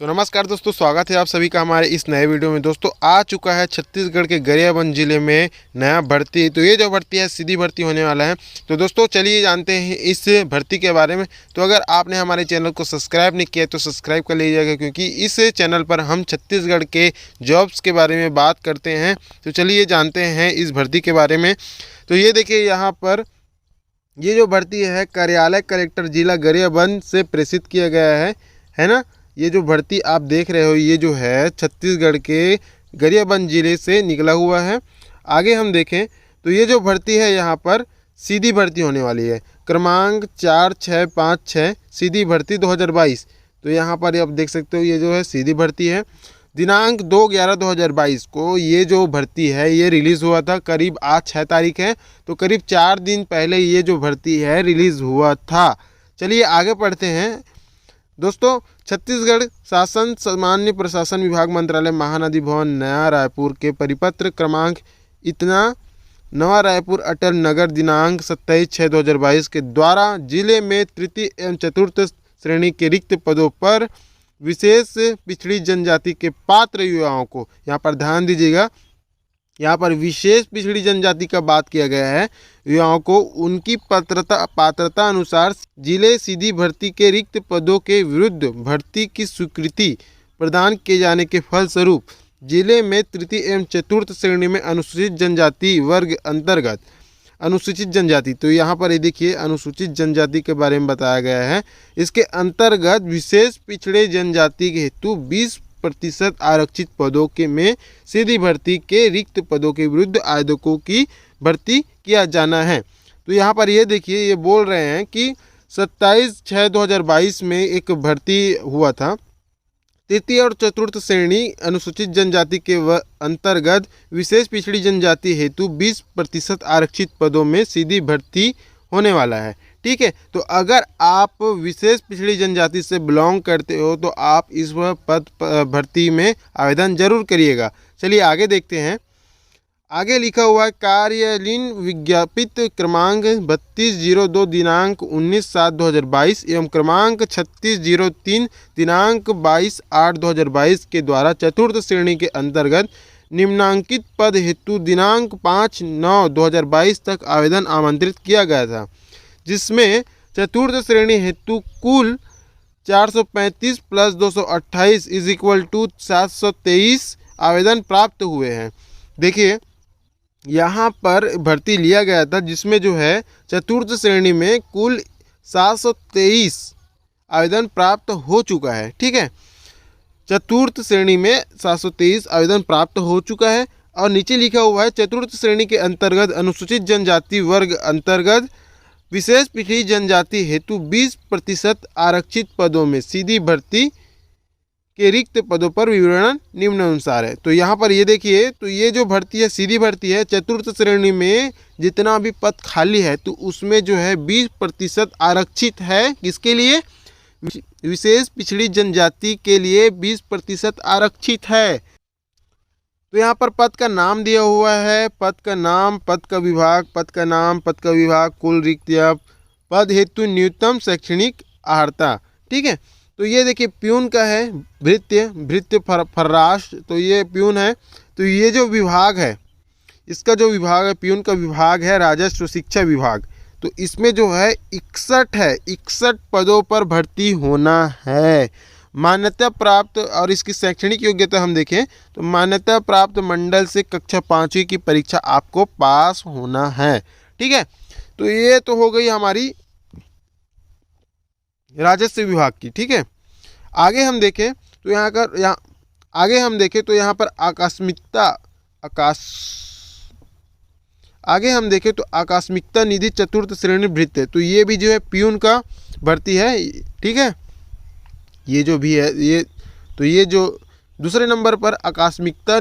तो नमस्कार दोस्तों, स्वागत है आप सभी का हमारे इस नए वीडियो में। दोस्तों आ चुका है छत्तीसगढ़ के गरियाबंद जिले में नया भर्ती। तो ये जो भर्ती है सीधी भर्ती होने वाला है। तो दोस्तों चलिए जानते हैं इस भर्ती के बारे में। तो अगर आपने हमारे चैनल को सब्सक्राइब नहीं किया तो सब्सक्राइब कर लीजिएगा, क्योंकि इस चैनल पर हम छत्तीसगढ़ के जॉब्स के बारे में बात करते हैं। तो चलिए जानते हैं इस भर्ती के बारे में। तो ये देखिए, यहाँ पर ये जो भर्ती है कार्यालय कलेक्टर जिला गरियाबंद से प्रेषित किया गया है ना। ये जो भर्ती आप देख रहे हो ये जो है छत्तीसगढ़ के गरियाबंद जिले से निकला हुआ है। आगे हम देखें तो ये जो भर्ती है यहाँ पर सीधी भर्ती होने वाली है। क्रमांक 4656 सीधी भर्ती 2022। तो यहाँ पर आप देख सकते हो ये जो है सीधी भर्ती है। दिनांक 2/11/2022 को ये जो भर्ती है ये रिलीज़ हुआ था। करीब आज 6 तारीख है, तो करीब 4 दिन पहले ये जो भर्ती है रिलीज़ हुआ था। चलिए आगे पढ़ते हैं दोस्तों। छत्तीसगढ़ शासन सामान्य प्रशासन विभाग मंत्रालय महानदी भवन नया रायपुर के परिपत्र क्रमांक इतना नवा रायपुर अटल नगर दिनांक 27/6/2022 के द्वारा जिले में तृतीय एवं चतुर्थ श्रेणी के रिक्त पदों पर विशेष पिछड़ी जनजाति के पात्र युवाओं को, यहाँ पर ध्यान दीजिएगा, यहाँ पर विशेष पिछड़ी जनजाति का बात किया गया है, युवाओं को उनकी पात्रता अनुसार जिले सीधी भर्ती के रिक्त पदों के विरुद्ध भर्ती की स्वीकृति प्रदान किए जाने के फलस्वरूप जिले में तृतीय एवं चतुर्थ श्रेणी में अनुसूचित जनजाति वर्ग अंतर्गत अनुसूचित जनजाति, तो यहाँ पर ये देखिए अनुसूचित जनजाति के बारे में बताया गया है। इसके अंतर्गत विशेष पिछड़े जनजाति के हेतु 20% आरक्षित पदों के में सीधी भर्ती के रिक्त पदों के विरुद्ध आवेदकों की भर्ती किया जाना है। तो यहाँ पर ये देखिए ये बोल रहे हैं कि 27/6/2022 में एक भर्ती हुआ था। तृतीय और चतुर्थ श्रेणी अनुसूचित जनजाति के अंतर्गत विशेष पिछड़ी जनजाति हेतु 20% आरक्षित पदों में सीधी भर्ती होने वाला है। ठीक है, तो अगर आप विशेष पिछड़ी जनजाति से बिलोंग करते हो तो आप इस पद भर्ती में आवेदन जरूर करिएगा। चलिए आगे देखते हैं। आगे लिखा हुआ है कार्यालयीन विज्ञापित क्रमांक 3202 दिनांक 19/7/2022 एवं क्रमांक 3603 दिनांक 22/8/2022 के द्वारा चतुर्थ श्रेणी के अंतर्गत निम्नांकित पद हेतु दिनांक 5/9/2022 तक आवेदन आमंत्रित किया गया था, जिसमें चतुर्थ श्रेणी हेतु कुल 435 + 228 = 723 आवेदन प्राप्त हुए हैं। देखिए यहाँ पर भर्ती लिया गया था, जिसमें जो है चतुर्थ श्रेणी में कुल 723 आवेदन प्राप्त हो चुका है। ठीक है, चतुर्थ श्रेणी में 723 आवेदन प्राप्त हो चुका है। और नीचे लिखा हुआ है चतुर्थ श्रेणी के अंतर्गत अनुसूचित जनजाति वर्ग अंतर्गत विशेष पिछड़ी जनजाति हेतु 20% आरक्षित पदों में सीधी भर्ती के रिक्त पदों पर विवरण निम्नानुसार है। तो यहाँ पर ये देखिए, तो ये जो भर्ती है सीधी भर्ती है। चतुर्थ श्रेणी में जितना भी पद खाली है तो उसमें जो है 20% आरक्षित है। किसके लिए? विशेष पिछड़ी जनजाति के लिए 20% आरक्षित है। तो यहाँ पर पद का नाम दिया हुआ है, पद का नाम, पद का विभाग, पद का नाम, पद का विभाग, कुल रिक्तियाँ, पद हेतु न्यूनतम शैक्षणिक अर्हता। ठीक है, तो ये देखिए प्यून का है, भृत्य फर्राश, तो ये प्यून है। तो ये जो विभाग है, इसका जो विभाग है प्यून का विभाग है राजस्व शिक्षा विभाग। तो इसमें जो है 61 पदों पर भर्ती होना है। मान्यता प्राप्त, और इसकी शैक्षणिक योग्यता हम देखें तो मान्यता प्राप्त मंडल से कक्षा 5वीं की परीक्षा आपको पास होना है। ठीक है, तो ये तो हो गई हमारी राजस्व विभाग की। ठीक है, आगे हम देखें तो यहाँ पर आकस्मिकता निधि चतुर्थ श्रेणी भृत्य, तो ये भी जो है प्यून का भर्ती है। ठीक है, ये जो भी है ये जो दूसरे नंबर पर आकस्मिकता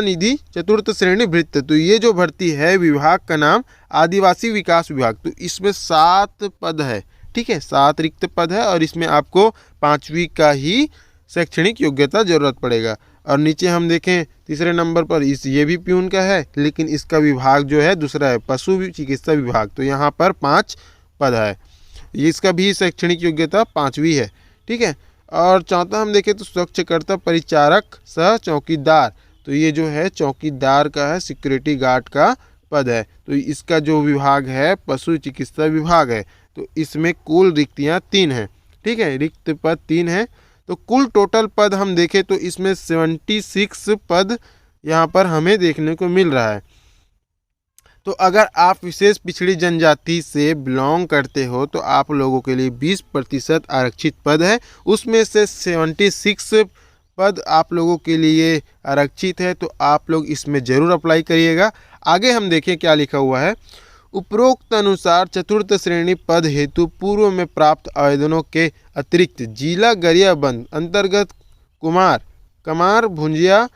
निधि चतुर्थ श्रेणी भृत्य, तो ये जो भर्ती है विभाग का नाम आदिवासी विकास विभाग। तो इसमें 7 पद है। ठीक है, 7 रिक्त पद है और इसमें आपको 5वीं का ही शैक्षणिक योग्यता जरूरत पड़ेगा। और नीचे हम देखें तीसरे नंबर पर ये भी प्यून का है, लेकिन इसका विभाग जो है दूसरा है, पशु चिकित्सा विभाग। तो यहाँ पर 5 पद है। ये इसका भी शैक्षणिक योग्यता 5वीं है। ठीक है। और चौथा हम देखें तो स्वच्छकर्ता परिचारक सह चौकीदार, तो ये जो है चौकीदार का है, सिक्योरिटी गार्ड का पद है। तो इसका जो विभाग है पशु चिकित्सा विभाग है। तो इसमें कुल रिक्तियां 3 हैं। ठीक है, रिक्त पद 3 हैं। तो कुल टोटल पद हम देखें तो इसमें 76 पद यहाँ पर हमें देखने को मिल रहा है। तो अगर आप विशेष पिछड़ी जनजाति से बिलोंग करते हो तो आप लोगों के लिए 20% आरक्षित पद है, उसमें से 76 पद आप लोगों के लिए आरक्षित है। तो आप लोग इसमें ज़रूर अप्लाई करिएगा। आगे हम देखें क्या लिखा हुआ है। उपरोक्त अनुसार चतुर्थ श्रेणी पद हेतु पूर्व में प्राप्त आवेदनों के अतिरिक्त जिला गरियाबंद अंतर्गत कमार भुंजिया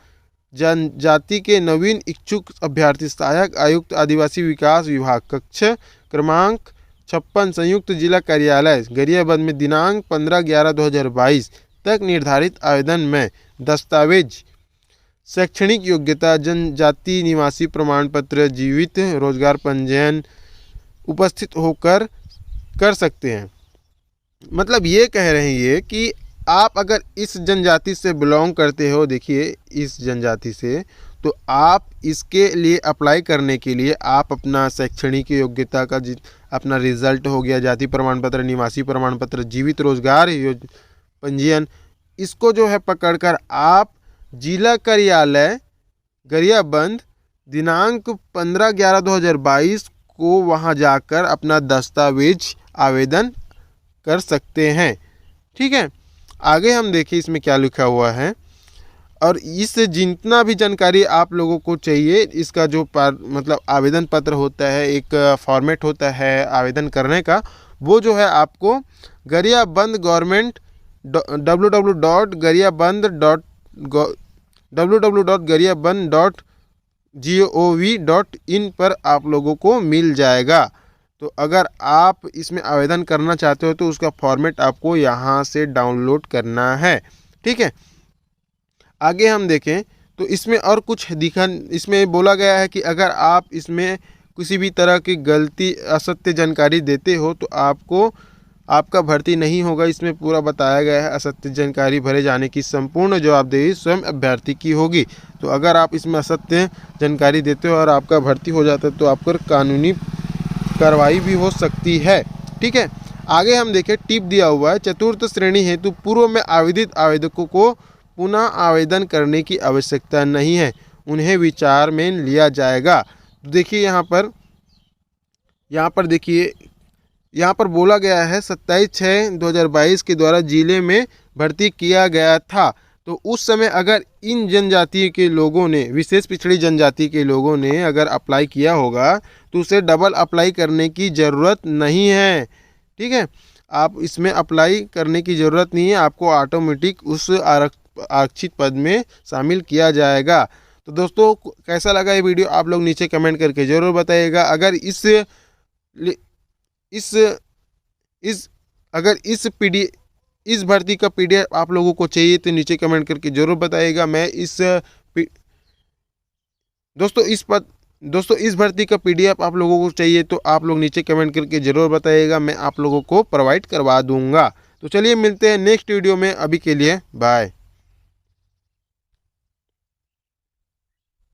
जनजाति के नवीन इच्छुक अभ्यर्थी सहायक आयुक्त आदिवासी विकास विभाग कक्ष क्रमांक 56 संयुक्त जिला कार्यालय गरियाबंद में दिनांक 15/11/2022 तक निर्धारित आवेदन में दस्तावेज, शैक्षणिक योग्यता, जनजाति निवासी प्रमाण पत्र, जीवित रोजगार पंजीयन उपस्थित होकर कर सकते हैं। मतलब ये कह रहे हैं ये कि आप अगर इस जनजाति से बिलोंग करते हो, देखिए इस जनजाति से, तो आप इसके लिए अप्लाई करने के लिए आप अपना शैक्षणिक योग्यता का अपना रिजल्ट हो गया, जाति प्रमाण पत्र, निवासी प्रमाण पत्र, जीवित रोजगार पंजीयन, इसको जो है पकड़कर आप जिला कार्यालय गरियाबंद दिनांक 15/11/2022 को वहां जाकर अपना दस्तावेज आवेदन कर सकते हैं। ठीक है। आगे हम देखिए इसमें क्या लिखा हुआ है। और इस जितना भी जानकारी आप लोगों को चाहिए, इसका जो मतलब आवेदन पत्र होता है, एक फॉर्मेट होता है आवेदन करने का, वो जो है आपको गरियाबंद गवर्नमेंट www.गरियाबंद.gov.in पर आप लोगों को मिल जाएगा। तो अगर आप इसमें आवेदन करना चाहते हो तो उसका फॉर्मेट आपको यहाँ से डाउनलोड करना है। ठीक है। आगे हम देखें तो इसमें और कुछ इसमें बोला गया है कि अगर आप इसमें किसी भी तरह की गलती असत्य जानकारी देते हो तो आपका भर्ती नहीं होगा। इसमें पूरा बताया गया है असत्य जानकारी भरे जाने की संपूर्ण जवाबदेही स्वयं अभ्यर्थी की होगी। तो अगर आप इसमें असत्य जानकारी देते हो और आपका भर्ती हो जाता है तो आप पर कानूनी कार्रवाई भी हो सकती है। ठीक है। आगे हम देखें टिप दिया हुआ है, चतुर्थ श्रेणी हेतु पूर्व में आवेदित आवेदकों को पुनः आवेदन करने की आवश्यकता नहीं है, उन्हें विचार में लिया जाएगा। देखिए यहाँ पर देखिए यहाँ पर बोला गया है 27/6/2022 के द्वारा जिले में भर्ती किया गया था। तो उस समय अगर इन जनजाति के लोगों ने, विशेष पिछड़ी जनजाति के लोगों ने अगर अप्लाई किया होगा तो उसे डबल अप्लाई करने की ज़रूरत नहीं है। ठीक है। आप इसमें अप्लाई करने की ज़रूरत नहीं है, आपको ऑटोमेटिक उस आरक्षित पद में शामिल किया जाएगा। तो दोस्तों कैसा लगा ये वीडियो आप लोग नीचे कमेंट करके ज़रूर बताइएगा। अगर इस भर्ती का PDF आप लोगों को चाहिए तो नीचे कमेंट करके ज़रूर बताइएगा। मैं दोस्तों इस भर्ती का PDF आप लोगों को चाहिए तो आप लोग नीचे कमेंट करके ज़रूर बताइएगा, मैं आप लोगों को प्रोवाइड करवा दूंगा। तो चलिए मिलते हैं नेक्स्ट वीडियो में, अभी के लिए बाय।